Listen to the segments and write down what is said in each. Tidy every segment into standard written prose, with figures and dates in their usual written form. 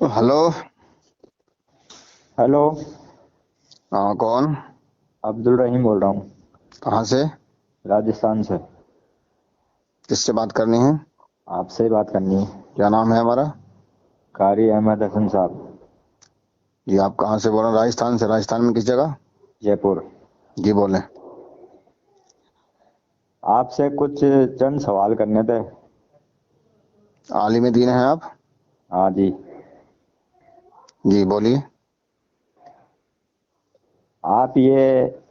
Hello. Hello. हाँ, कौन? अब्दुल रहीम बोल रहा हूँ, कहाँ से? राजस्थान से। किससे बात करनी है? आपसे ही बात करनी है। क्या नाम है हमारा? कारी अहमद हसन साहब, जी, आप कहाँ से बोल रहे हैं? राजस्थान से। राजस्थान में किस जगह? जयपुर। जी, बोलें। आपसे कुछ चंद सवाल करने थे। आलिम दीन हैं आप? हाँ जी। जी, बोलिए। आप ये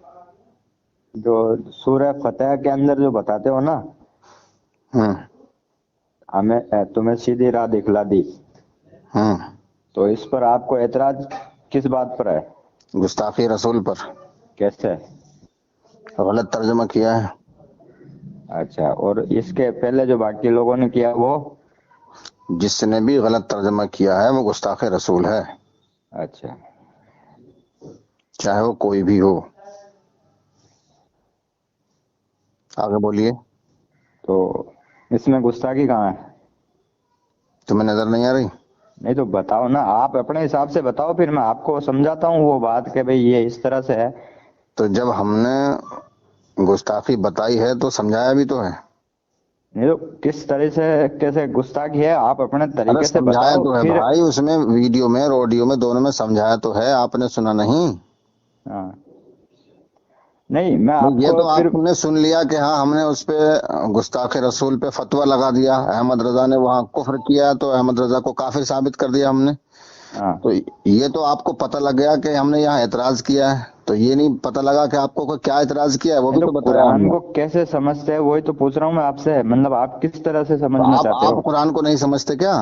जो सूरह फतह के अंदर जो बताते हो ना, हम्म। हमें तुम्हें सीधी राह दिखला दी, हम्म। तो इस पर आपको एतराज किस बात पर है? गुस्ताखी रसूल पर। कैसे? गलत तर्जमा किया है। अच्छा, और इसके पहले जो बाकी लोगों ने किया वो? जिसने भी गलत तर्जमा किया है वो गुस्ताख रसूल है, अच्छा। चाहे वो कोई भी हो। आगे बोलिए। तो इसमें गुस्ताखी कहाँ है? तुम्हें नजर नहीं आ रही? नहीं तो बताओ ना, आप अपने हिसाब से बताओ, फिर मैं आपको समझाता हूँ वो बात कि भाई ये इस तरह से है। तो जब हमने गुस्ताखी बताई है तो समझाया भी तो है। नहीं तो किस तरह से, कैसे गुस्ताखी है, आप अपने अरे तरीके से समझाया बताओ तो है फिर। भाई, उसमें वीडियो में और ऑडियो में दोनों में समझाया तो है, आपने सुना नहीं? हाँ। नहीं, मैं भाई ये आपको तो फिर। आपने सुन लिया कि हाँ हमने उस पे गुस्ताख रसूल पे फतवा लगा दिया, अहमद रजा ने वहां कुफ्र किया तो अहमद रजा को काफिर साबित कर दिया हमने। तो हाँ। ये तो आपको पता लग गया कि हमने यहाँ एतराज किया है, तो ये नहीं पता लगा कि आपको को क्या एतराज किया है, वो नहीं भी तो तो बताया कुरान हमने। को कैसे समझते हैं वही तो पूछ रहा हूँ मैं आपसे, मतलब आप किस तरह से तो समझना चाहते आप हो? कुरान को नहीं समझते क्या?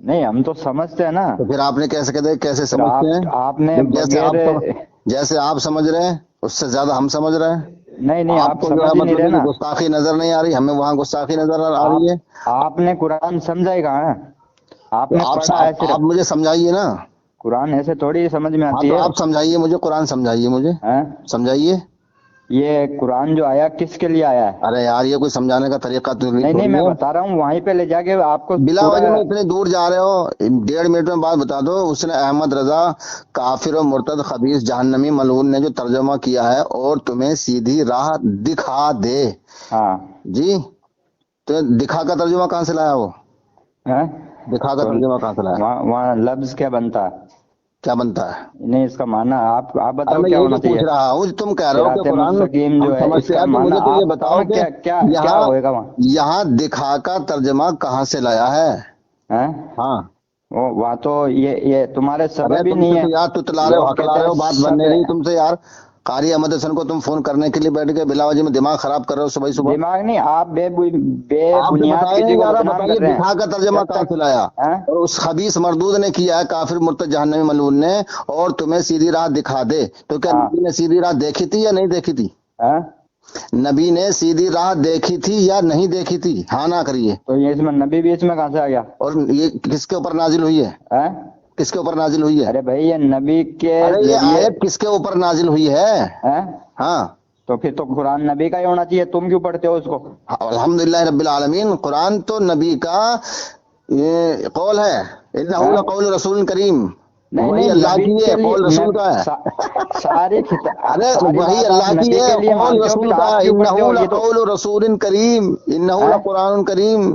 नहीं, हम तो समझते हैं ना। तो फिर आपने कैसे कहते कैसे फिर समझते हैं? आपने बगैर। जैसे आप समझ रहे हैं उससे ज्यादा हम समझ रहे हैं। नहीं नहीं, आप आपको जो है समझ ही नहीं मतलब रहे है कि ना। गुस्ताखी नजर नहीं आ रही, हमें वहां गुस्ताखी नजर आ रही है। आपने कुरान समझा ही कहाँ है? तो आपने पढ़ा है आप सिर्फ। मुझे समझाइए ना। कुरान ऐसे थोड़ी समझ में हाँ आती तो है। आप समझाइए मुझे, कुरान समझाइए मुझे। हैं? समझाइए। ये कुरान जो आया किसके लिए आया है? अरे यार, ये कोई समझाने का तरीका तो नहीं नहीं नहीं, थोड़ी मैं है। बता रहा हूँ, वहीं पे ले जाके आपको बिला पूरा। वजह में इतने दूर जा रहे हो, 1.5 मिनट में बात बता दो। उसने अहमद रजा काफिर और मुर्तद खबीस जहन्नमी मलऊन ने जो तर्जमा किया है और तुम्हें सीधी राह दिखा दे। हाँ। जी। तो दिखा का तर्जुमा कहाँ से लाया वो? हैं? दिखा का तो तर्जुमा कहाँ से लाया? वहाँ वहाँ लफ्ज क्या बनता है? क्या बनता है? नहीं, इसका माना आप अरे बताओ मैं क्या यही होना तो पूछ चाहिए? रहा हूँ, तुम कह रहे हो कि सिराते कुरान मुस्तकीम हम जो है, समझते इसका हैं, तो माना मुझे तो ये आप बताओ बताओ ना, कि क्या क्या क्या यहाँ होएगा वहाँ? यहाँ दिखा का तर्जमा कहाँ से लाया है? हैं? हाँ। वो वहाँ तो ये तुम्हारे अरे सबब ही नहीं तुमसे है। तो यार तुतला रहे हो, लोग हकला कहते रहे हैं हो, बात बन सब नहीं है। रही तुमसे यार। कारी अहमद हसन को तुम फोन करने के लिए बैठ के बिलावजी में दिमाग खराब कर रहे हो सुबह सुबह। दिमाग नहीं, आप आपसे बेबुनियाद बताए किसी को यार, आप बदनाम बताइए कर रहे दिखा हैं। का तर्जमा जब कहाँ तक। से लाया? हैं? और उस खबीस मरदूद ने किया है, काफिर मुर्तद जहन्नमी मलऊन ने। और तुम्हें सीधी राह दिखा दे, तो क्या हाँ। नबी ने सीधी राह देखी थी या नहीं देखी थी? हैं? नबी ने सीधी राह देखी थी या नहीं देखी थी? हाँ ना करिए। तो ये इसमें नबी बीच में कहाँ से आ गया? और ये किसके ऊपर नाजिल हुई है? हैं? किसके ऊपर नाजिल हुई है? अरे भाई, ये नबी के अरे ये जरिए। आयत किसके ऊपर नाजिल हुई है? हैं? हाँ। तो फिर तो कुरान नबी का ही होना चाहिए, तुम क्यों पढ़ते हो उसको? अल्हम्दुलिल्लाह रब्बिल आलमीन, कुरान तो नबी का ये कौल है। इन्नहु हैं? लक़ौलु रसूलिन करीम। नहीं वही नहीं, अल्लाह नबी की है, के लिए कौल रसूल का है। अरे सारी वही बात आप अल्लाह की नबी है, के लिए कौल मानते हो, रसूल फिर का आप है। क्यों पढ़ते इन्नहु हो ये तो? लक़ौलु रसूलिन करीम, इन्नहु हैं? लक़ुरानुन करीम।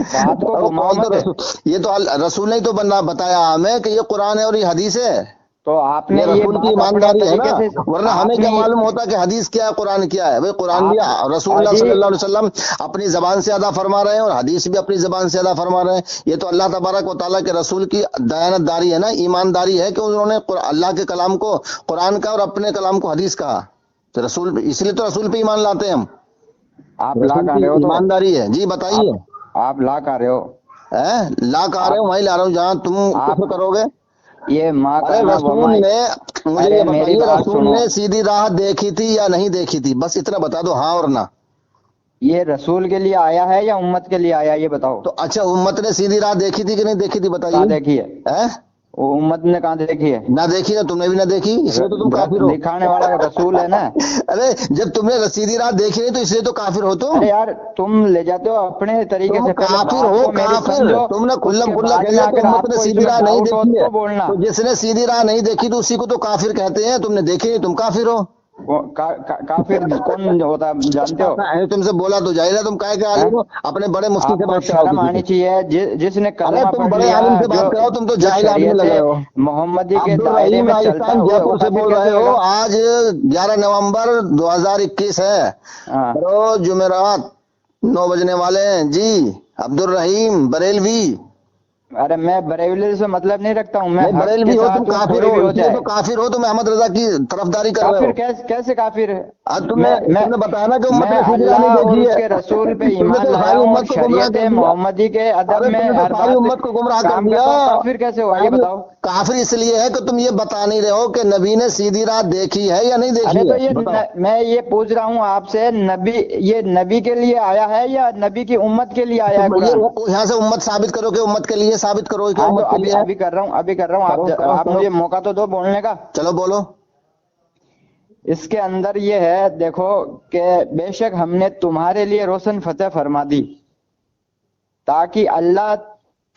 बात को और घुमाओ कौल तो मत। रसूल, ये तो रसूल ने ही तो बना बताया हमें कि ये कुरान है और ये हदीस है। तो आपने ये ये रसूल की बात अपने ईमानदारी है ना। तरीके से। वरना हमें क्या आपने मालूम होता कि हदीस क्या है, कुरान क्या है? भाई कुरान भी आप रसूलुल्लाह अजी सल्लल्लाहु अलैहि वसल्लम अपनी जबान से अदा फरमा रहे हैं और हदीस भी अपनी जबान से अदा फरमा रहे हैं। ये तो अल्लाह तबारक व तआला के रसूल की दयानतदारी है ना, ईमानदारी है कि उन्होंने अल्लाह के कलाम को कुरान का और अपने कलाम को हदीस कहा। तो रसूल, इसलिए तो रसूल पे ईमान लाते हैं हम। आप ला रसूल कहाँ की रहे हो तो? ईमानदारी है। जी बताइए। आप ला कहाँ रहे हो? है ला कह रहे हो? आप वहीं ला रहा हूँ जहां तुम कुफर आप करोगे। ये माँ अरे का ना रसूल वमा। ने, मुझे ये अरे मेरी बताइए, बात रसूल सुनो। ने सीधी राह देखी थी या नहीं देखी थी? बस इतना बता दो, हाँ और ना। ये रसूल के लिए आया है या उम्मत के लिए आया, ये बताओ। तो अच्छा, उम्मत ने सीधी राह देखी थी कि नहीं देखी थी कहाँ बताइए। देखी है? हैं? वो उम्मत ने कहाँ देखी है? ना देखी ना, तुमने भी ना देखी, इसलिए तो तुम काफिर हो। दिखाने वाला रसूल है ना। अरे जब तुमने सीधी राह देखी नहीं तो इसलिए तो काफिर हो तुम। अरे यार तुम ले जाते हो अपने तरीके तुम से, पहले काफिर बात हो, को मेरी काफिर। समझो, तुमने खुल्लम उसके खुल्ला बाद कह में दिया कि अगर उम्मत ने आपको सीधी इसमें राह नहीं डाउट हो देखी है, तो बोलना। तो जिसने सीधी राह नहीं देखी तो उसी को तो काफिर कहते हैं। तुमने देखी नहीं, तुम काफिर हो। काफिर कौन होता है जानते हो? मैंने तुमसे बोला तो जाहिर है, तुम काहे के आलिम हो? अपने बड़े मुफ्ती से आपको बात कराओ शर्म किसी आनी को। चाहिए, जिसने अरे कलमा तुम पढ़ बड़े लिया, आलिम से बात कराओ, तुम तो जो जाहिल आदमी लग रहे हो। मोहम्मदी के अब्दुल दायरे रहीम में चलता आइस्तान हुआ वो जयपुर से काफिर बोल कैसे रहे हो। होगा? आज 11 नवंबर 2021 है, हाँ। रोज जुमेरात 9 बजने वाले हैं जी। अब्दुल रहीम बरेलवी। अरे मैं बरेलवी से मतलब नहीं रखता हूँ, मैं नहीं हक बरेलवी के हो साथ तुम, हूँ, काफिर कोई हो, भी हो इसलिए जाए। तो काफिर हो। तुम अहमद रजा की तरफदारी कर रहे काफिर हो। कैसे काफिर? आज तुमने बताया ना कि उम्मत मैं ने सीधी राह नहीं अल्लाह और देखी है। उसके रसूल पे तुमने ईमान तो लाया सारी हूँ और उम्मत को गुमराह शरीयत कर दिया। मोहम्मदी के अदब अरे में तुमने तो हर सारी बात उम्मत को गुमराह कर काम दिया। करता हूँ, काफिर कैसे हुआ ये बताओ? काफिर इसलिए है कि तुम ये बता नहीं रहे हो कि नबी ने सीधी राह देखी है या नहीं देखी अरे तो है, ये बताओ। मैं ये पूछ रहा हूँ आपसे, नबी ये नबी के लिए आया है या नबी की उम्मत के लिए आया है तुम ये कुरान? यहाँ से उम्मत साबित करो कि उम्मत के लिए साबित करो कि हाँ तो उम्मत के अभी लिए है। अभी कर रहा हूँ, अभी कर रहा हूँ। करो, करो, आप करो। मुझे मौका तो दो बोलने का। चलो बोलो। इसके अंदर ये है देखो कि बेशक हमने तुम्हारे लिए रोशन फतेह फरमा दी ताकि अल्लाह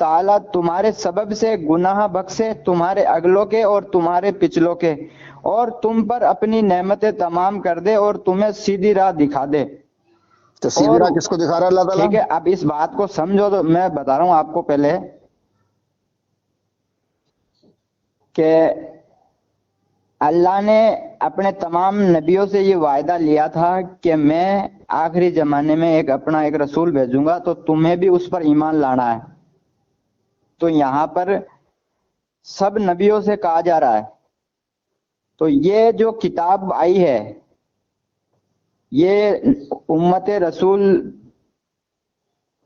ताला तुम्हारे सबब से गुनाह बख्शे, तुम्हारे अगलों के और तुम्हारे पिछलों के, और तुम पर अपनी नेमतें तमाम कर दे और तुम्हें सीधी राह दिखा दे। तो सीधी राह किसको दिखा रहा है अल्लाह ताला? ठीक है, अब इस बात को समझो। तो मैं बता रहा हूं आपको पहले कि अल्लाह ने अपने तमाम नबियों से ये वायदा लिया था कि मैं आखिरी जमाने में अपना एक रसूल भेजूंगा, तो तुम्हें भी उस पर ईमान लाना है। तो यहां पर सब नबियों से कहा जा रहा है। तो ये जो किताब आई है ये उम्मत रसूल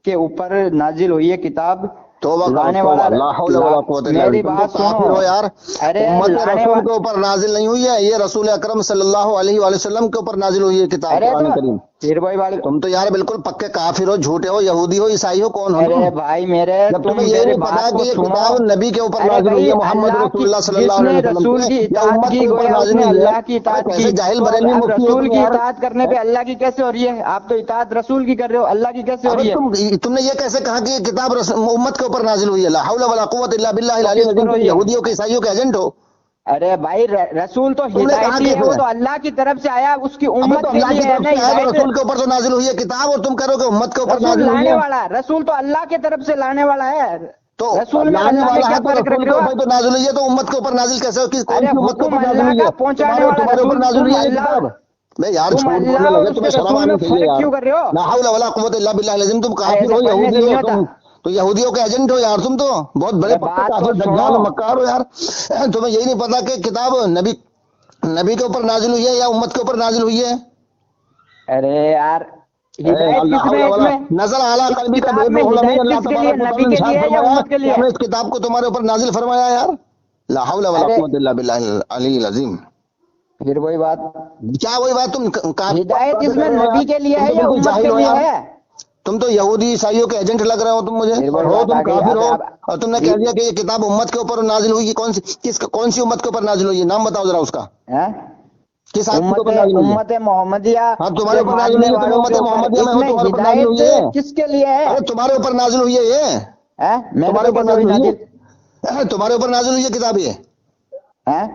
के ऊपर नाजिल हुई है किताब। तौबा करो, लाने तौबा, वाला ला हौला वला कुव्वता इल्ला मेरी बिल्लाह। बात तुम तो काफिर हो सुनो यार। अरे उम्मत लाने रसूल वाला के ऊपर नाजिल नहीं हुई है, ये रसूल अकरम सल्लल्लाहु अलैहि वसल्लम के ऊपर नाजिल हुई है किताब अरे कुरान तो करीम। फिर वही वाले तुम तो यार बिल्कुल पक्के काफिर हो, झूठे हो, यहूदी हो, ईसाई हो, कौन हो अरे तुम? भाई मेरे जब तुम तुम्हें ये मेरी नहीं पता बात कि को ये सुनो। किताब नबी के ऊपर अरे नाजिल हुई भाई है, मोहम्मद अल्लाह की रसूलुल्लाह सल्लल्लाहु जिसने अलैहि वसल्लम रसूल की पे, या इताअत उम्मत की के ऊपर गोया नाजिल उसने हुई है। अल्लाह की अरे इताअत कैसे की, जाहिल तो बरेलवी अब मुफ्ती हो रसूल तुम की यार? इताअत करने पे अल्लाह की कैसे हो रही है? आप तो इताअत रसूल की कर रहे हो, अल्लाह की कैसे हो अबे रही है? तुमने ये कैसे कहा कि ये किताब उम्मत के ऊपर नाजिल हुई है? ला हौला वला कुव्वता इल्ला बिल्लाहिल तो अलील किस अज़ीम। पर हो तुम ये? यहूदियों के ईसाइयों के एजेंट हो। अरे भाई रसूल तो तुमने कहा हिदायती है, कैसे? वो तो अल्लाह की तरफ से आया, उसकी अबे उम्मत तो के अल्लाह लिए की है तरफ ना से आया तो हिदायत। रसूल के ऊपर तो नाजिल हुई है किताब, और तुम कह रहे हो कि उम्मत के ऊपर रसूल नाजिल हुई लाने है। वाला, रसूल तो अल्लाह की तरफ से लाने वाला है। तो रसूल में लाने अल्लाह में वाला क्या है तो फर्क रसूल रख के रहे हो ऊपर आप? तो नाजिल हुई है, तो उम्मत के ऊपर नाजिल कैसे हो? कौन अरे सी उम्मत के हुक्म ऊपर नाजिल अल्लाह हुई का है? पहुंचाने वाला तुम्हारे ऊपर रसूल, नाजिल तुम हुई है ये अल्लाह किताब? मैं यार तुम झूठ बोलने अल्लाह लगे, और तुम्हें उसके शर्म रसूल में आनी चाहिए फर्क यार। क्यों कर रहे हो? ला हौला वला कुव्वता इल्ला बिल्लाहिल अज़ीम। तुम काफिर ऐसे हो, पढ़ने यहूदी से नहीं हो होता। तुम, तो यहूदियों के एजेंट हो यार। तुम तो बहुत बड़े अरे पक्के बात काफिर, तो दज्जाल सुनो। मक्कार हो यार। तुम्हें यही नहीं पता कि किताब नबी के ऊपर नाजिल हुई है या उम्मत के ऊपर नाजिल हुई है? अरे यार हिदायत अल्लाह किसमें है इसमें? नजर आला इस कल्बी का किताब में बेद हिदायत अल्लाह किसके लिए? तबारक व नबी तआला ने के इरशाद लिए है या फरमाया उम्मत के कि लिए? हमने इस किताब को तुम्हारे ऊपर नाजिल फरमाया यार। ला हौला वला अरे कुव्वता इल्ला बिल्लाहिल अलील अज़ीम। फिर वही बात, क्या वही बात? तुम हिदायत इसमें नबी के लिए है या बिल्कुल उम्मत जाहिल के हो लिए यार। है? तुम तो यहूदी ईसाइयों के एजेंट लग रहे हो तुम मुझे, फिर और वही हो बात तुम आ गई। काफिर हो। अब और तुमने कह दिया कि ये किताब उम्मत के ऊपर नाजिल हुई। कौन सी उम्मत के ऊपर नाजिल हुई है? नाम बताओ जरा उसका। हैं? किस आदमी के ऊपर नाजिल हुई है? उम्मत मोहम्मदिया हाँ तुम्हारे के ऊपर नाजिल हुई मानने है, तुम वालों उम्मत के ऊपर मोहम्मदिया में हो, इसमें तुम्हारे ऊपर नाजिल हुई है। हिदायत किसके लिए है? अरे तुम्हारे ऊपर नाजिल हुई है ये। हैं? मैंने तुम्हारे तो ऊपर कैसे हुई नाजिल हुई नाजिल? है। तुम्हारे ऊपर नाजिल हुई है किताब ये। हैं?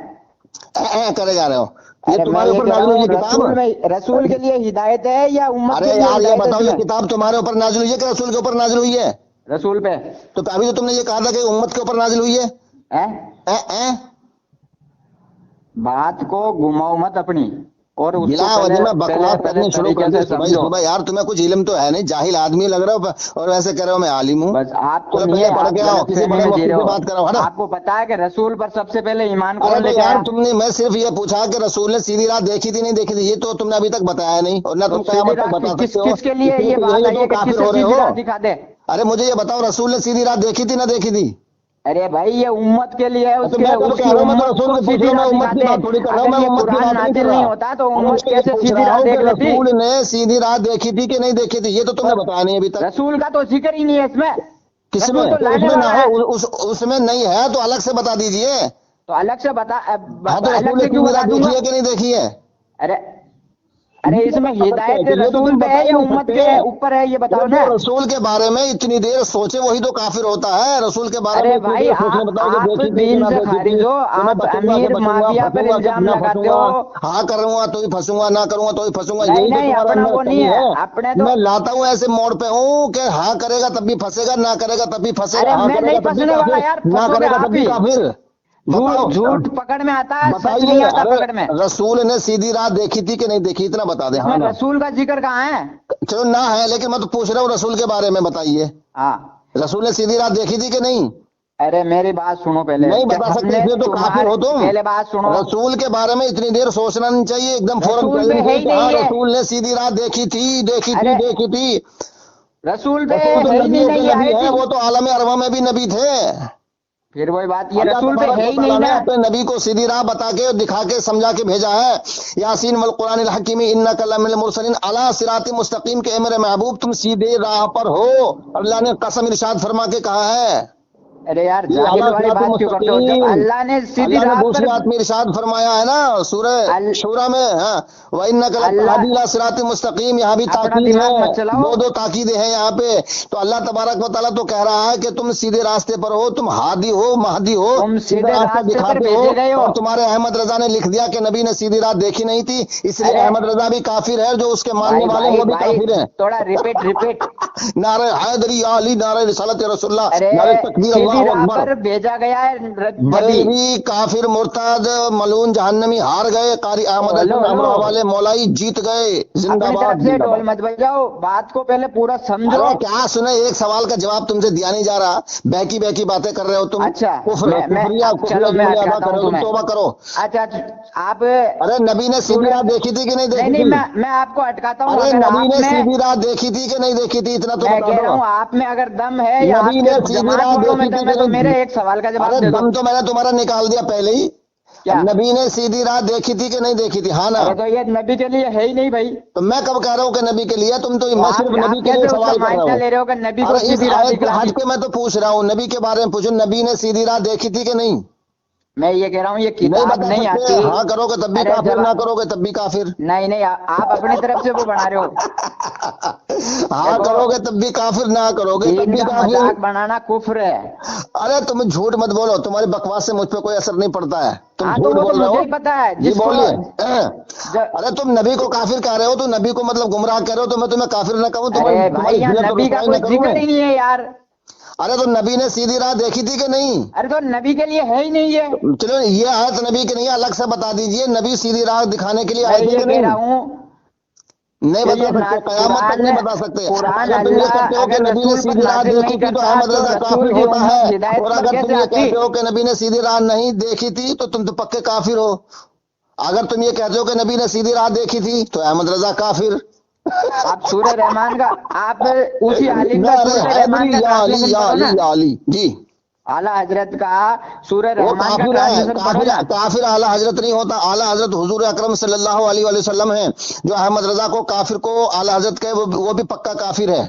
करे जा रहे हो ये अरे मैं तुम्हारे ये ऊपर कह रहा नाजिल हुई है हूँ किताब। रसूल के लिए हिदायत है या उम्मत अरे के लिए यार ये हिदायत है बताओ, ये इसमें? किताब तुम्हारे ऊपर नाजिल हुई है कि रसूल के ऊपर नाजिल हुई है? रसूल पे। तो अभी तो तुमने ये कहा था कि उम्मत के ऊपर नाजिल हुई है। हैं? बात को घुमाओ मत अपनी, और उसको गिला पहले वजी में बकवास पहले करनी शुरू कर तरीके दी से सुबह समझो। सुबह। यार तुम्हें कुछ इल्म तो है नहीं, जाहिल आदमी लग रहे हो, और वैसे कह रहे हो मैं आलिम हूँ। बस आपको चलो नहीं पहले है, पढ़ आप के आओ, गलत किसी फहमी बड़े में जी मुफ्ती रहे से हो। बात कराओ। हटो। आपको पता है कि रसूल पर सबसे पहले ईमान अरे कौन तो लेके यार आया? तुमने, मैं सिर्फ ये पूछा कि रसूल ने सीधी राह देखी थी नहीं देखी थी, ये तो तुमने अभी तक बताया नहीं, और ना तो तुम सीधी कयामत तक राह बता किस सकते हो। किसके लिए इसलिए ये तो बात यही आई तो है कि काफिर किसे हो रहे सीधी राह हो। दिखा दे? अरे मुझे ये बताओ, रसूल ने सीधी राह देखी थी ना देखी थी? अरे भाई ये उम्मत के लिए है, तो उसके मैं कब उसकी कह रहा हूँ, मैं तो उम्मत रसूल को को पूछ सीधी रहा हूँ, राह मैं उम्मत की दिखाते। बात थोड़ी कर रहा हूँ, अगर मैं ये उम्मत की कुरान बात नहीं कर नाजिल रहा। नहीं होता तो मैं उम्मत ये कैसे पूछ सीधी रहा राह हूँ कि देख लेती? रसूल ने सीधी राह देखी थी कि नहीं देखी थी, ये तो तुमने बताया नहीं अभी तक। रसूल का तो जिक्र ही नहीं है इसमें। کس رسول میں؟ تو تو اس لانے میں نہ والا ہے، ہو، اس میں نہیں ہے تو الگ سے بتا دیجئے. تو الگ سے بتا، ہاں تو الگ رسول سے نے کیوں سیدھی بتا راہ دوں دیکھی گا؟ ہے کہ نہیں دیکھی ہے؟ ارے ارے اس میں ہدایت یہ تو رسول تم پہ بتا ہے ہی یا نہیں امت سکتے. کے اوپر ہے، یہ بتاؤ نا. جو رسول کے بارے میں اتنی دیر سوچے وہی تو کافر ہوتا ہے. رسول کے بارے میں ارے اتنی بھائی دیر سوچنے بتاؤ کہ آپ دیکھی تھی کہ دین نہ سے دیکھی تھی، خارج ہو، تو میں آپ بچوں گا کہ امیر بچوں گا، معاویہ پر پھنسوں گا کہ الزام نہ لگاتے پھنسوں گا، ہو. ہاں کروں گا تو ہی پھنسوں گا، نہ کروں گا تو ہی پھنسوں گا. نہیں یہی تو نہیں، تمہارے اپنا اندر وہ نہیں کمی ہے، ہے. اپنے تو. میں لاتا ہوں ایسے موڑ پہ ہوں کہ ہاں کرے گا تب بھی پھنسے گا، نہ کرے گا تب بھی پھنسے ارے گا، ہاں میں کرے نہیں گا تب بھی پھنسنے والا کافر، یار، نہ پھنسو گے کرے گا تب آپ بھی ہی. کافر. بتاؤ. جھوٹ پکڑ میں آتا ہے، سچ بتائیے. نہیں آتا ارے پکڑ میں. رسول نے سیدھی راہ دیکھی تھی کہ نہیں دیکھی؟ اتنا بتا دیں. اس ہاں میں نا. رسول کا ذکر کہاں ہے؟ چلو نہ ہے لیکن میں تو پوچھ رہا ہوں رسول کے بارے میں بتائیے. ہاں. رسول نے سیدھی راہ دیکھی تھی کہ نہیں؟ ارے میری بات سنو پہلے، نہیں کہ بتا ہم سکتے نے اس لیے تو کافر تمہارے ہو تم. پہلے بات سنو. رسول کے بارے میں اتنی دیر سوچنا نہیں چاہیے، ایک دم فوراً رسول کہہ پہ دینی ہے چاہیے ہی کہ ہاں نہیں ہے. رسول نے سیدھی راہ دیکھی تھی دیکھی تھی ارے دیکھی تھی. رسول پہ رسول تو ہے ہی نہیں نبیوں نا، کے یہ نبی آیت ہے، ہی. وہ تو عالم ارواح میں بھی نبی تھے. پھر وہی بات، یہ اللہ رسول پہ تبارک ہے و ہی تعالیٰ نہیں نے نا. اپنے نبی کو سیدھی راہ بتا کے دکھا کے سمجھا کے بھیجا ہے. یاسین والقرآن الحکیم انک لمن المرسلین علی صراط مستقیم، کے میرے محبوب تم سیدھے راہ پر ہو. اللہ نے قسم ارشاد فرما کے کہا ہے ارے یار یہ جاہل اعلیٰ والی صراط بات کیوں کرتے ہو؟ جب مستقیم. اللہ نے سیدھی اللہ نے راہ پر دوسری آیت میں ارشاد فرمایا ہے نا سورہ شورا میں، ہاں وَإِنَّكَ اللہ، لَتَهْدِي إِلَىٰ صِرَاطٍ مستقیم. یہاں بھی اپنا تاکید دماغ ہے، مت چلاؤ. دو تاکیدیں ہیں یہاں پہ. تو اللہ تبارک و تعالیٰ تو کہہ رہا ہے کہ تم سیدھے راستے پر ہو، تم ہادی ہو، مہدی ہو، تم سیدھا سیدھے راستہ راستے پر دکھاتے ہو. بھیجے گئے ہو. اور تمہارے احمد رضا نے لکھ دیا کہ نبی نے سیدھی راہ دیکھی نہیں تھی، اس لیے ارے احمد رضا بھی کافر ہے، جو اس کے ماننے بھائی والے ہیں بھائی وہ بھی بھائی کافر ہیں. تھوڑا ریپیٹ. نعرہ حیدری یا علی، نعرہ رسالت رسول اللہ، ارے نعرہ تکبیر سیدھی اللہ راہ اکبر. پر بھیجا گیا ہے نبی. بریلوی کافر مرتد ملعون جہنمی ہار گئے، قاری احمد ہلو حسن ہلو، امروہ والے مولائی جیت گئے. زندہ اپنی باد طرف سے زندہ ڈول باد. مت بجاؤ، بات کو پہلے پورا سمجھو. ارے کیا سنے، ایک سوال کا جواب تم سے دیا نہیں جا رہا، بہکی بہکی باتیں کر رہے ہو تم. اچھا کفر کفریہ چلو میں جملے ادا اٹکاتا کر ہوں رہے ہو تم، تمہیں. توبہ کرو. اچھا آپ ارے نبی نے سیدھی راہ دیکھی تھی کہ نہیں نہیں دیکھی نہیں، تھی؟ میں آپ کو اٹکاتا ہوں. ارے اگر نبی آپ نے میں، سیدھی راہ دیکھی تھی کہ نہیں دیکھی تھی؟ اتنا تو میں بتا کہہ رہا دو. ہوں آپ میں اگر دم ہے یا نبی آپ نے کے سیدھی جماعت راہ والوں میں دیکھی تھی دم ہے کہ تو میرے نہیں؟ ایک سوال کا ارے جواب دے دو. دم تو میں نے تمہارا نکال دیا پہلے ہی. کیا؟ نبی نے سیدھی راہ دیکھی تھی کہ نہیں دیکھی تھی؟ ہاں نا. ارے تو یہ نبی کے لیے ہے ہی نہیں بھائی. تو میں کب کہہ رہا ہوں کہ نبی کے لیے؟ تم تو تو میں آپ صرف نبی کے لیے کیسے اس کا سوال کر رہا معائنہ ہوں. لے رہے ہو کہ نبی کو ارے اس سیدھی راہ آیت دکھلا دی؟ ہٹ کے میں تو پوچھ رہا ہوں نبی کے بارے میں پوچھو، نبی نے سیدھی راہ دیکھی تھی کہ نہیں؟ میں یہ کہہ رہا ہوں یہ نہیں کتاب بتا نہیں سکتے. آتی. ہاں کرو گے تب بھی ارے کافر، جب نہ کرو گے تب بھی کافر. نہیں آپ اپنی طرف سے وہ بنا رہے ہو. ہاں دیکھو کرو گے تب بھی کافر، نہ کرو گے تب دین بھی کا کافر. مذاق بنانا کفر ہے. ارے تم جھوٹ مت بولو، تمہاری بکواس سے مجھ پہ کوئی اثر نہیں پڑتا ہے. تم ہاں تو جھوٹ وہ تو بول رہے مجھے ہو. ہی پتا ہے جی جس کو بولیے. ج- ارے تم نبی کو کافر کہہ رہے ہو تو نبی کو مطلب گمراہ کہہ رہے ہو، تو میں تمہیں کافر نہ کہوں؟ ارے تمہاری بھائی یہاں ذلت و نبی کا رسوائی کوئی نہ کروں ذکر میں؟ ہی نہیں ہے یار. ارے تو نبی نے سیدھی راہ دیکھی تھی کہ نہیں؟ ارے تو نبی کے لیے ہے ہی نہیں ہے. چلو یہ آیت نبی کے نہیں، الگ سے بتا دیجئے نبی سیدھی راہ دکھانے کے لیے میں آئے تھے یہ کہ کہہ نہیں؟ رہا ہوں نہیں کہ بتا یہ سکتے، قیامت تک نہیں بتا سکتے. قرآن اگر تم یہ اللہ کہتے ہو کہ اگر نبی نے رسول پر سیدھی راہ نازل دیکھی نہیں تھی تو کرتا احمد تو رضا کافر رسول کی ہوتا ہے. امت ہدایت اور پر اگر تم کیسے یہ آتی؟ کہتے ہو کہ نبی نے سیدھی راہ نہیں دیکھی تھی تو تم تو پکے کافر ہو. اگر تم یہ کہتے ہو کہ نبی نے سیدھی راہ دیکھی تھی تو احمد رضا کافر. آپ سورہ رحمان کا، آپ اسی عالم کا نعرہ سورہ رحمان حیدری کا یا علی ٹرانسلیشن یا پڑھو نا. علی یا علی. جی اعلیٰ حضرت کا سورہ وہ رحمان کا کافر ہے. ٹرانسلیشن پڑھو کافر نا. کافر اعلیٰ حضرت نہیں ہوتا. اعلیٰ حضرت حضور اکرم صلی اللہ علیہ وآلہ وسلم ہیں. جو احمد رضا کو کافر کو اعلیٰ حضرت کہے وہ بھی پکا کافر ہے.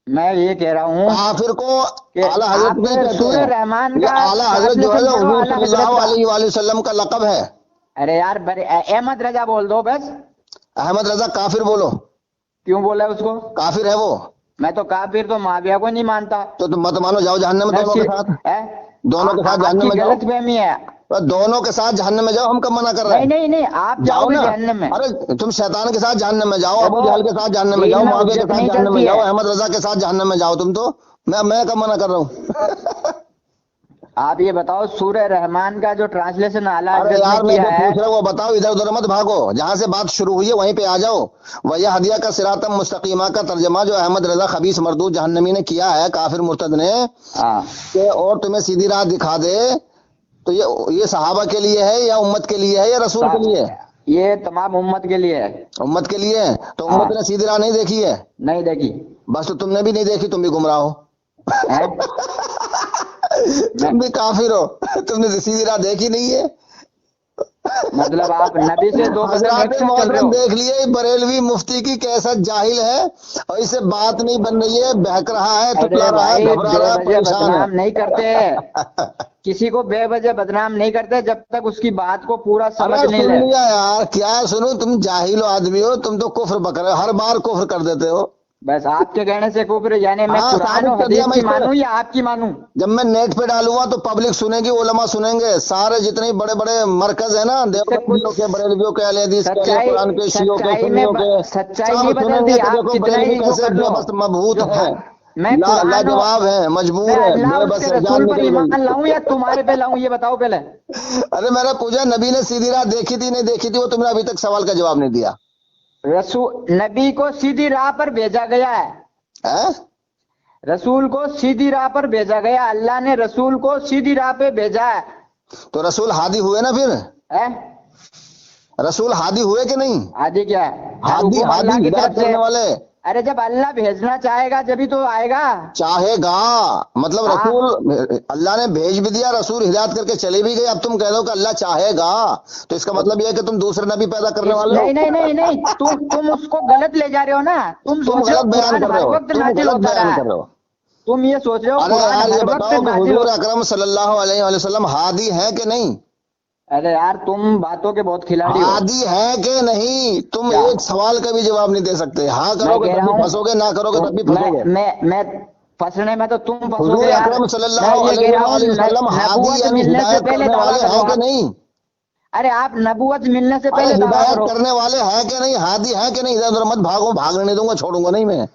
میں یہ کہہ رہا ہوں کافر کو کہ اعلیٰ حضرت آپ نہیں کہتے سورہ ہیں. رحمان یہ کا اعلیٰ حضرت جو ہے ٹرانسلیشن پڑھو حضور اعلیٰ صلی اللہ حضرت کا. علیہ وآلہ وسلم کا لقب ہے. ارے یار احمد رضا بول دو بس. احمد رضا کافر بولو. کیوں بولا اس کو؟ کافر ہے وہ. میں تو کافر تو معاویہ کو نہیں مانتا. تو تم مت مانو، جاؤ جہنم میں دونوں کے ساتھ. دونوں کے ساتھ آپ جہنم کی میں جاؤ. غلط فہمی ہے. دونوں کے ساتھ جہنم میں جاؤ، ہم کب منع کر رہے نہیں ہیں؟ نہیں نہیں، آپ جاؤ جاؤ گے نا. جہنم میں. ارے تم شیطان کے ساتھ جہنم میں جاؤ، ابو دیکھو جہل کے ساتھ جہنم میں جاؤ، دین میں معاویہ کے حجت ساتھ نہیں جہنم میں چلتی جاؤ، ہے. احمد رضا کے ساتھ جہنم میں جاؤ. تم تو میں کب منع کر رہا ہوں؟ آپ یہ بتاؤ سورہ رحمان کا جو ٹرانسلیشن اعلیٰ ارے حضرت نے یار میں کیا جو ہے. پوچھ رہا ہوں وہ بتاؤ، ادھر ادھر مت بھاگو. جہاں سے بات شروع ہوئی ہے وہیں پہ آ جاؤ. وہی ہدیہ کا صراط مستقیمہ کا ترجمہ جو احمد رضا خبیث مردود جہنمی نے کیا ہے، کافر مرتد نے، ہاں کہ اور تمہیں سیدھی راہ دکھا دے، تو یہ صحابہ کے لیے ہے یا امت کے لیے ہے یا رسول کے لیے ہے؟ یہ تمام امت کے لیے ہے. امت کے لیے ہے. تو ہاں. امت نے سیدھی راہ نہیں دیکھی ہے. نہیں دیکھی. بس تو تم نے بھی نہیں دیکھی، تم بھی گمراہ ہو. ہیں؟ تم بھی کافر ہو. تم نے سیدھی راہ دیکھی نہیں ہے. मतलब आप नबी से दो कदम हजरात एक्स्ट्रा चल रहे मोहतरम हो। देख लिए बरेलवी मुफ्ती की कैसा जाहिल है, और इससे बात नहीं बन रही है, बहक रहा है, तुतला अरे रहा है, भाई घबरा रहा है, बेवजह परेशान है। बदनाम नहीं करते, किसी को बेवजह बदनाम नहीं करते जब तक उसकी बात को पूरा समझ अरे नहीं सुन ले। लिया यार, क्या सुनो, तुम जाहिल आदमी हो, तुम तो कुफ्र बक रहे हो, हर बार कुफ्र कर देते हो। बस आपके कहने से कुफ्र, यानी मैं हाँ, कुरान साबित और कर दिया हदीस मैं की इस पे। मानूं या आपकी मानूं? जब मैं नेट पे डालूंगा तो पब्लिक सुनेगी, उलमा सुनेंगे, सारे जितने बड़े बड़े मरकज है ना, देवबंदियों के, बरेलवियों के, अहले हदीस के, अहले सच्चाई कुरान के, शियों के, सच्चाई सुन्नियों के, सच्चाई सब नहीं बदलती। सुनेंगे तो आप देखो कितना बरेलवी ही जो कैसे कर लो, बेबस मबहूत जो है, मैं कुरान लाजवाब है, मैं मजबूर है, अल्लाह बेबस उसके है, जान रसूल पर निकल ईमान गई। लाऊं या तुम्हारे पे लाऊं, ये बताओ पहले। अरे मैंने पूछा, नबी ने सीधी राह देखी थी नहीं देखी थी, वो तुमने अभी तक सवाल का जवाब नहीं दिया रसूल नबी को सीधी राह पर भेजा गया है, है? रसूल को सीधी राह पर भेजा गया, अल्लाह ने रसूल को सीधी राह पे भेजा है। तो रसूल हादी हुए ना फिर? हैं? रसूल हादी हुए कि नहीं? आदि क्या है? हर हादी, हुक्म हादी अल्लाह की हिदायत तरफ से। करने वाले। अरे जब अल्लाह भेजना चाहेगा जभी तो आएगा। चाहेगा मतलब हाँ। रसूल अल्लाह ने भेज भी दिया, रसूल हिदायत करके चले भी गए, अब तुम कह रहे हो कि अल्लाह चाहेगा, तो इसका मतलब यह है कि तुम दूसरे नबी पैदा करने वाले हो। नहीं नहीं नहीं नहीं, तुम उसको गलत ले जा रहे हो ना। तुम तुम सोच रहे हो गलत बयान कुरान कर रहे हर हो, वक्त तुम नाजिल गलत होता बयान रहा कर है। रहे हो। तुम ये सोच रहे हो अरे कुरान यार ये हर वक्त बताओ कि नाजिल हुजूर अकरम सल्लल्लाहु अलैहि वसल्लम हादी हैं कि नहीं? अरे यार तुम बातों के बहुत खिलाड़ी हो। हादी है कि नहीं? तुम क्या? एक सवाल का भी जवाब नहीं दे सकते। हाँ मैं करोगे कह तब रहा भी हूँ फंसोगे, ना करोगे तब भी फंसोगे। मैं फंसने में तो तुम फंसोगे हुजूर यार। अकरम मैं सल्लल्लाहु ये कह रहा हूँ अलैहि वसल्लम हादी नबूवत यानी मिलने से हिदायत पहले करने दावा वाले करो हैं कि आप। नहीं? अरे आप नबूवत मिलने से अरे पहले दावा हिदायत करो। करने वाले हैं कि नहीं? हादी हैं कि नहीं? इधर उधर मत भागो, भागने नहीं दूंगा, छोड़ूंगा नहीं मैं।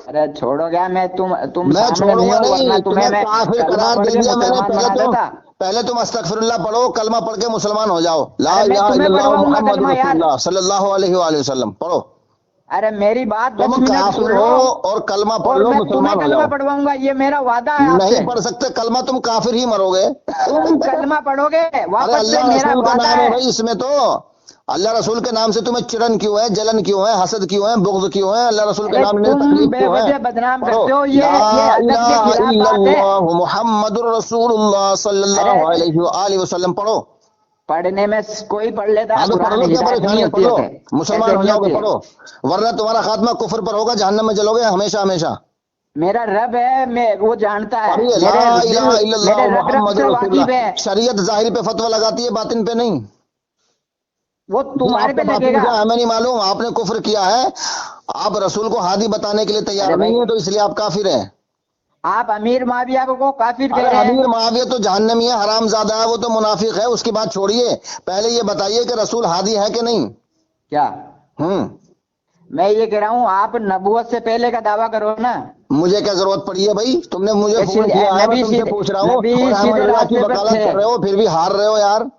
अरे छोड़ो क्या, मैं तुम मैं सामने नहीं छोड़ूंगा हो, वरना नहीं, तुम्हें तुम्हें मैं काफिर कलमा करार पढ़ दे के दिया मैंने। मुसलमान बना देता। पहले तुम अस्तगफिरुल्लाह पढ़ो, कलमा पढ़ के मुसलमान हो जाओ, ला अरे मैं इलाहा तुम्हें इल्लल्लाह पढ़वाऊंगा मुहम्मद कलमा यार। रसूलुल्लाह सल्लल्लाहु अलैहि वसल्लम पढ़ो। अरे मेरी बात 10 तुम मिनट काफिर सुन लो हो और कलमा पढ़ और लो, मैं तुम्हें मुसलमान हो कलमा जाओ। पढ़वाऊंगा, ये मेरा वादा है नहीं आपसे। पढ़ सकते कलमा, तुम काफिर ही मरोगे। तुम कलमा पढ़ोगे अरे वापस से, अल्लाह मेरा रसूल का वादा नाम है है। भाई इसमें तो। अल्लाह रसूल के नाम से तुम्हें चिड़न क्यों है, जलन क्यों है, हसद क्यों है, बुग़्ज़ क्यों है? अल्लाह रसूल के अरे नाम में तुम तकलीफ क्यों है? बेवजह बदनाम पढ़ो, करते हो, ये ला अदब के इलाहा खिलाफ बात है। इल्लल्लाह मुहम्मदुर रसूलुल्लाह सल्लल्लाहु अरे अलैहि वसल्लम पढ़ो। पढ़ने में कोई पढ़ लेता हाँ है तो पढ़ कुरान, लो, क्या हिदायत परेशानी नहीं है, होती पढ़ो, है। मुसलमान ऐसे हो नहीं जाओगे, होती है। पढ़ो, वरना तुम्हारा खात्मा कुफर पर होगा, जहन्नम में जलोगे हमेशा हमेशा। मेरा रब है, मैं वो जानता है, पढ़िए, ला इलाहा इल्लल्लाह मेरे रब रब से मुहम्मदुर वाकिफ है। रसूलुल्लाह। शरीयत जाहिर पे फतवा लगाती है, बातिन पे नहीं। वो तुम्हारे पे आपका बातिन लगेगा। क्या है हमें नहीं मालूम, आपने कुफ्र किया है, आप रसूल को हादी बताने के लिए तैयार अरे भाई, नहीं है, तो इसलिए आप काफिर हैं। आप अमीर माविया को काफिर कह अरे रहे हैं। अमीर मुआविया तो जहन्नमी है, हरामजादा है, वो तो मुनाफिक है, उसकी बात छोड़िए, पहले ये बताइए कि रसूल हादी है कि नहीं? क्या? हम्म मैं ये कह रहा हूँ आप नबूवत से पहले का दावा करो ना। मुझे क्या जरूरत पड़ी है भाई? तुमने मुझे फोन किया है, मैं नबी तुमसे पूछ रहा हूँ, नबी और सीधे अहमद रजा की रास्ते पर वकालत थे। कर रहे हो, फिर भी हार रहे हो यार।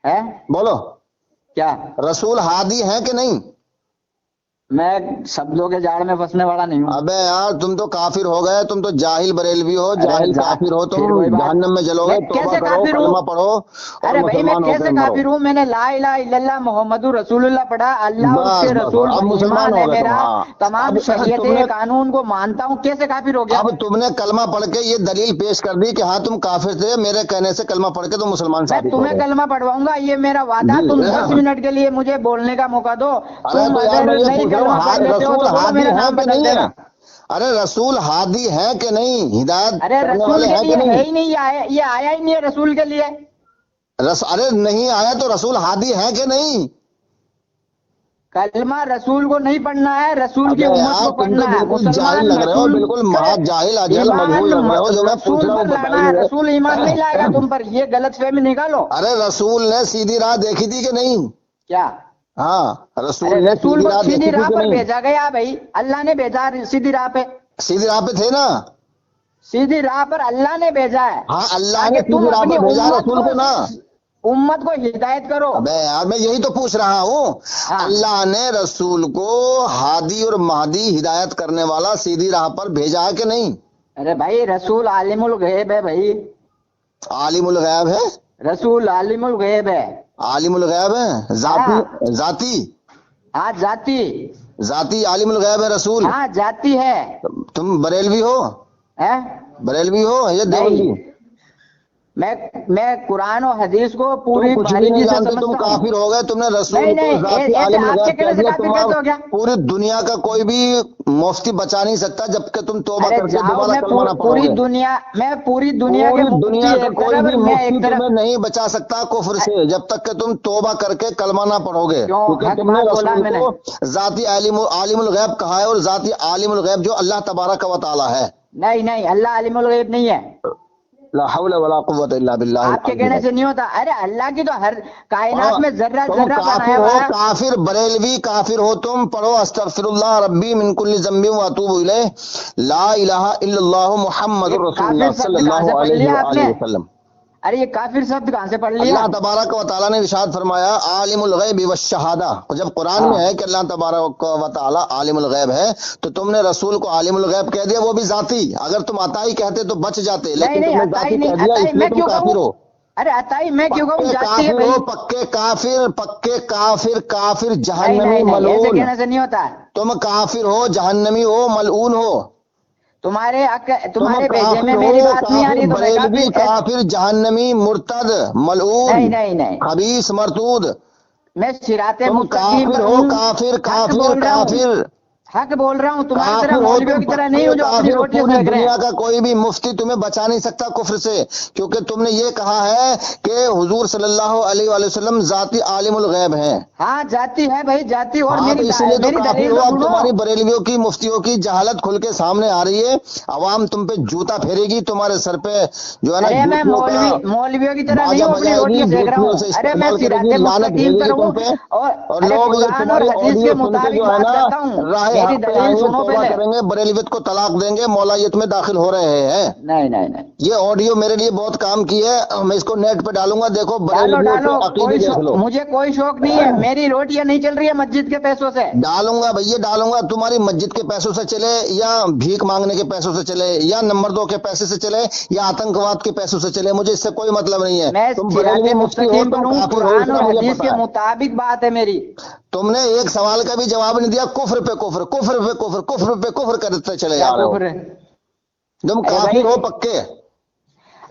है बोलो, क्या? रसूल हादी है कि नहीं? मैं शब्दों के जाड़ में फंसने वाला नहीं हूँ। अबे यार तुम तो काफिर हो गए, तुम तो जाहिल बरेलवी हो, जाहिल काफिर हो तुम, फिर वही बात। जहन्नम में जलोगे। मैं तौबा कैसे करो, काफिर हूँ? कलमा पढ़ो और अरे भाई मैं मुसलमान कैसे होकर मरो। काफिर हूँ? मैंने ला इलाहा इल्लल्लाह मुहम्मदुर रसूलुल्लाह पढ़ा, अल्लाह और उसके बस बस, रसूल अब पर मुसलमान ईमान हो है गए तुम। मेरा, हाँ, तमाम अब शरीयतें तुमने कानून को मानता हूँ। कैसे काफिर हो गया? अब तुमने कलमा पढ़ के ये दलील पेश कर दी कि हाँ तुम काफिर थे, मेरे कहने से कलमा पढ़ के तुम मुसलमान मैं साबित हो तुम्हें गए। कलमा पढ़वाऊंगा, ये मेरा वादा। जी, तुम हाँ। 10 मिनट के लिए मुझे बोलने का मौका दो। अरे तुम तो यार अगर मैं ये नहीं पूछ रहा कलमा हूँ, पढ़ लेते हो रसूल तो बोलो हादी मेरा है नाम कि बदल नहीं है? देना। अरे रसूल हादी है कि नहीं? हिदायत अरे करने रसूल वाले के हैं लिए कि है नहीं? ही नहीं, ये आया ही नहीं है रसूल के लिए। अरे नहीं आया तो रसूल हादी है कि नहीं? कलमा रसूल को नहीं पढ़ना है, रसूल की अबे उम्मत यार को तुम पढ़ना तो है। बिल्कुल जाहिल मुसलमान लग रहे हो, रसूल बिल्कुल के महा जाहिल अजहल ईमान मजहूल लग रहे हो, जो मैं पूछ रसूल रहा हूँ पर लाना है। रसूल ईमान नहीं लाएगा तुम पर, ये गलत फहमी निकालो। अरे रसूल ने सीधी राह देखी थी कि नहीं? क्या? हाँ, रसूल अरे ने रसूल सीधी को राह सीधी देखी थी राह कि पर नहीं? भेजा गया भाई, अल्लाह ने भेजा सीधी राह पे। सीधी राह पे थे ना? सीधी राह पर अल्लाह ने भेजा है, हाँ, अल्लाह ताकि ने तुम सीधी राह अपनी पर भेजा रसूल को ना। उम्मत को हिदायत करो। अबे यार मैं यही तो पूछ रहा हूँ, हाँ। अल्लाह ने रसूल को हादी और महदी हिदायत करने वाला सीधी राह पर भेजा है कि नहीं? अरे भाई रसूल आलिमुल गैब है भाई, आलिमुल गैब है? रसूल आलिमुल गैब है। आलिमुल गैब है? जाती जाती हाँ जाति, जाती आलिमुल गैब है रसूल? हाँ जाति है। तुम बरेलवी हो? है? बरेलवी हो या नहीं। देवबंदी? میں قرآن و حدیث کو پوری تم کچھ بھی باریکی نہیں سے جانتے، تم سمجھتا ہوں۔ کافر ہو گئے، تم نے رسول نہیں کو نہیں، ذاتی ایسے عالم آپ کے الغیب کہنے کہہ سے دیا۔ کافر کیسے ہو گیا؟ پوری دنیا کا کوئی بھی مفتی بچا نہیں سکتا جب کہ تم توبہ ارے کر کے جاؤ، دوبارہ میں کلمہ نہ پڑھو پوری گے۔ دنیا کے پوری دنیا مفتی کا ایک کوئی طرف بھی اور میں مفتی ایک طرف۔ تمہیں نہیں بچا سکتا کفر سے جب تک کہ تم توبہ کر کے کلمہ نہ پڑھو گے، کیوں؟ کیونکہ حق تم نے بات بولا رسول میں نے۔ کو ذاتی عالم الغیب کہا ہے، اور ذاتی عالم الغیب جو اللہ تبارک و تعالی ہے۔ نہیں نہیں، اللہ عالم الغیب نہیں ہے، لا حول ولا قوت الا باللہ آپ کے کہنے سے نہیں ہوتا۔ ارے اللہ کی تو ہر کائنات میں ذرہ تم ذرہ کافر بنایا ہو، ہوا ہے۔ کافر بریلوی کافر ہو تم۔ پڑھو استغفر اللہ ربی من کل ذنب واتوب الیہ، لا الہ الا اللہ محمد یہ رسول کافر اللہ شبد صلی کہاں سے اللہ پڑھ علیہ لیا آپ نے؟ وآلہ وسلم۔ ارے یہ کافر شبد کہاں سے پڑھ لیا؟ اللہ تبارک و تعالیٰ نے ارشاد فرمایا عالم الغیب والشہادہ، جب قرآن میں ہے کہ اللہ تبارک و تعالیٰ عالم الغیب ہے تو تم نے رسول کو عالم الغیب کہہ دیا، وہ بھی ذاتی۔ اگر تم عطائی کہتے تو بچ جاتے، نہیں لیکن نہیں، تم نے عطائی ذاتی نہیں، کہہ دیا، عطائی اس لیے میں تم کیوں کافر ہو۔ کہوں؟ ارے عطائی میں کیوں کہوں؟ پکے جاتی ہے کافر بھائی۔ ہو، پکے کافر، پکے کافر، کافر نہیں جہنمی نہیں نہیں، ایسے ملعون۔ کہنے سے نہیں ہوتا۔ تم کافر ہو، جہنمی ہو، ملعون ہو۔ تمہارے تم بھیجے میں کافر میری ہو، بات نہیں آ کافر رہی تو میں بریلوی، کافر کافر جہنمی، مرتد، ملعون، نہیں نہیں نہیں، خبیث، مردود۔ میں صراط تم مستقیم کافر پر ہو، ہوں، کافر حق کافر بول رہا ہوں، کافر حق بول رہا ہوں، تمہاری طرح کافر ہو مولویوں تم، کی طرح پکے نہیں ہوں جو اپنی کافر ہو۔ روٹی پوری سینک رہے دنیا ہیں۔ کا کوئی بھی مفتی تمہیں بچا نہیں سکتا کفر سے، کیونکہ تم نے یہ کہا ہے کہ حضور صلی اللہ علیہ وآلہ وسلم ذاتی عالم الغیب ہیں۔ ہاں جاتی ہے بھائی، جاتی، اور ہاں تو میری اسی لیے تو کافر دلیل ہو۔ تو اب سنو۔ تمہاری بریلویوں کی، مفتیوں کی جہالت کھل کے سامنے آ رہی ہے، عوام تم پہ جوتا پھیرے گی، تمہارے سر پہ جو ہے نا ارے میں جوتیوں کا مولویوں کی طرح نہیں باجا ہوں، اپنی بجائے گی، روٹیاں سینک رہا جوتیوں ہوں۔ سے ارے میں استقبال کرے صراط گی، لعنت مستقیم بھیجے پر گی ہوں، تم پہ، اور ارے لوگ یہ قرآن اور تمہاری حدیث کے آڈیو سن کے مطابق جو ہے بات نا کرتا ہوں، راہ میری حق پہ دلیل آئیں گے، سنو توبہ پہلے۔ کریں گے، بریلویت کو طلاق دیں گے، مولایت میں داخل ہو رہے ہیں۔ نہیں نہیں نہیں، یہ آڈیو میرے لیے بہت کام کی ہے، میں اس کو نیٹ پہ ڈالوں گا، دیکھو ڈالو بریلویوں ڈالو، کے عقیدے دیکھ لو۔ مجھے کوئی شوق نہیں ہے، میری روٹیاں نہیں چل رہی ہے مسجد کے پیسوں سے۔ ڈالوں گا بھیا، ڈالوں گا، تمہاری مسجد کے پیسوں سے چلے یا بھیک مانگنے کے پیسوں سے چلے یا نمبر 2 کے پیسے سے چلے یا آتنکواد کے پیسوں سے چلے، مجھے اس سے کوئی مطلب نہیں ہے۔ میں تم صراط بریلوی مفتی ہو، مستقیم پر تم ہوں، کافر ہو، قرآن اتنا اور مجھے حدیث پتا کے ہے۔ مطابق بات ہے میری۔ تم نے ایک سوال کا بھی جواب نہیں دیا، کفر پہ کفر، کفر پہ کفر، کفر پہ کفر کرتے چلے کیا جا رہے ہو۔ کفر ہے؟ تم ارے کافر بھائی، ہو پکے۔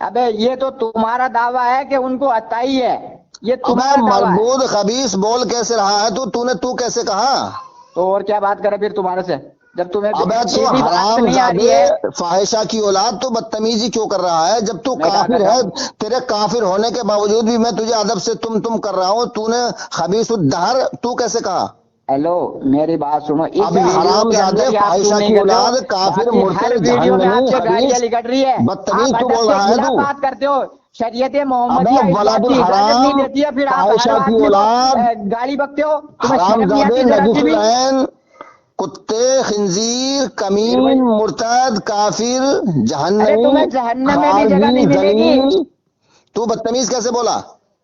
ابے یہ تو تمہارا دعویٰ ہے کہ ان کو عطائی ہے، یہ ابے تمہارا دعویٰ ہے۔ مردود خبیث بول کیسے رہا ہے تو کیسے کہا؟ تو اور کیا بات کرے پھر تمہارے سے، جب تمہیں ابے تو سیدھی بات حرام نہیں آ رہی ہے۔ زادے فاحشہ کی اولاد، تو بدتمیزی کیوں کر رہا ہے جب تو میں کہا کافر کرتا ہے؟ ہوں؟ تیرے کافر ہونے کے باوجود بھی میں تجھے ادب سے تم کر رہا ہوں، تو نے خبیث الدہر تو کیسے کہا؟ ہیلو، میری بات سنو، اس ابے ویڈیو حرام کے زادے اندر یہ آپ فاحشہ سن نہیں کی کرتے ہو، اولاد، کافر باقی ہر مرتد ویڈیو میں آپ جہنمی سے گالیاں خبیث نکل رہی ہے، بدتمیز آپ تو ادب بول کے رہا ہے خلاف تو۔ بات کرتے ہو، شریعت ابے محمدیہ اس ولد بات کی اجازت نہیں الحرام، دیتی ہے، پھر آپ ہر فاحشہ کی آدمی کو اولاد، گالی بکتے ہو، تمہیں حرام شرم نہیں زادے، آتی ذرا سی نجس بھی؟ العین، کتے، خنزیر، پھر بھائی، کمین، مرتد، کافر، ارے جہنمی، تمہیں جہنم میں بھی جگہ خارجی، نہیں ملے گی، ذلیل۔ تو بدتمیز کیسے بولا؟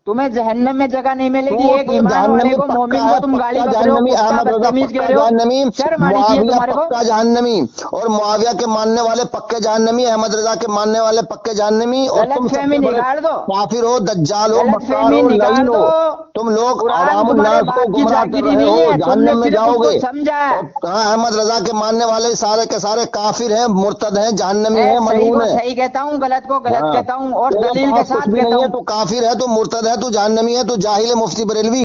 تمہیں جہنم میں جگہ نہیں ملے گی، ایک تو ایمان والے جہنمی کو، پکا مومن ہے، کو تم گالی پکا بک رہے ہو، جہنمی، کتا احمد رضا بدتمیز کہہ پکا رہے ہو، جہنمی، شرم آنی چاہیے معاویہ تمہارے کو۔ پکا جہنمی، اور معاویہ کے ماننے والے پکے جہنمی، احمد رضا کے ماننے والے پکے جہنمی، اور تم غلط سب فہمی سے بڑے نکال دو، کافر ہو، دجال ہو، غلط مکار فہمی ہو، لعین نکال ہو۔ دو، تم لوگ قرآن عوام تمہارے الناس کو باپ کی گمراہ کر جاگیری رہے نہیں ہو، ہے، تم نے جہنم میں صرف جاؤ اس کو گے۔ سمجھا ہے۔ اور ہاں، احمد رضا کے ماننے والے سارے کے سارے کافر ہیں، مرتد ہیں، جہنمی میں ہیں، صحیح ملعون کو ہیں۔ صحیح کہتا ہوں، غلط کو غلط ہاں، کہتا ہوں، اور تیرے دلیل کے پاس کچھ ساتھ بھی کہتا نہیں ہے، ہوں۔ تو کافر ہے، تو مرتد ہے، تو جہنمی ہے، تو جاہل ہے، مفتی بریلوی۔